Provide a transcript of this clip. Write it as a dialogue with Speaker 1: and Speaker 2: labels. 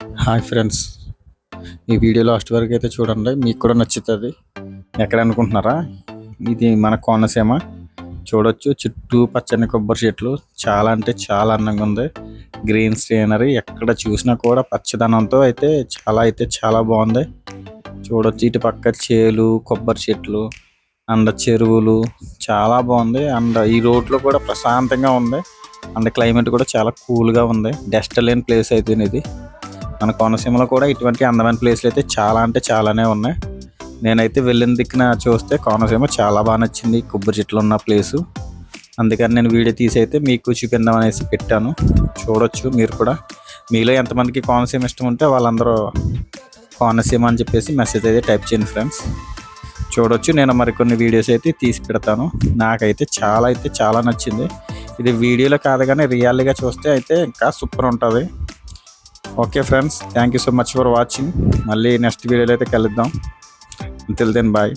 Speaker 1: Hi friends, ఈ video last వరకు అయితే చూడండి, మీకు కూడా నచ్చుతుంది. ఎక్కడ అనుకుంటున్నారా? ఇది మన కోనసీమ. చూడొచ్చు, చుట్టూ పచ్చని కొబ్బరి చెట్లు, చాలా అంటే చాలా అందంగా ఉంది. గ్రీన్ సీనరీ ఎక్కడ చూసినా కూడా పచ్చదనంతో అయితే చాలా బాగుంది. చూడొచ్చు, ఇటు పక్క చేలు, కొబ్బరి చెట్లు అండ్ చెరువులు, చాలా బాగుంది. అండ్ ఈ రోడ్లో కూడా ప్రశాంతంగా ఉంది. అండ్ క్లైమేట్ కూడా చాలా కూల్గా ఉంది. డస్ట్ లేని ప్లేస్ అయితే ఇది. మన కోనసీమలో కూడా ఇటువంటి అందమైన ప్లేస్లు అయితే చాలా అంటే చాలానే ఉన్నాయి. నేనైతే వెళ్ళిన దిక్కున చూస్తే కోనసీమ చాలా బాగా నచ్చింది, కొబ్బరి చెట్లు ఉన్న ప్లేసు. అందుకని నేను వీడియో తీసి అయితే మీకు చూపిందాం అనేసి పెట్టాను. చూడొచ్చు, మీరు కూడా మీలో ఎంతమందికి కోనసీమ ఇష్టం ఉంటే వాళ్ళందరూ కోనసీమ అని చెప్పేసి మెసేజ్ అయితే టైప్ చేయండి ఫ్రెండ్స్. చూడొచ్చు, నేను మరికొన్ని వీడియోస్ అయితే తీసి పెడతాను. నాకైతే చాలా నచ్చింది. ఇది వీడియోలో కాదు కానీ రియాలిటీగా చూస్తే అయితే ఇంకా సూపర్ ఉంటుంది. Okay friends, thank you so much for watching. మళ్ళీ నెక్స్ట్ వీడియోలో అయితే కలుద్దాం. Until then bye.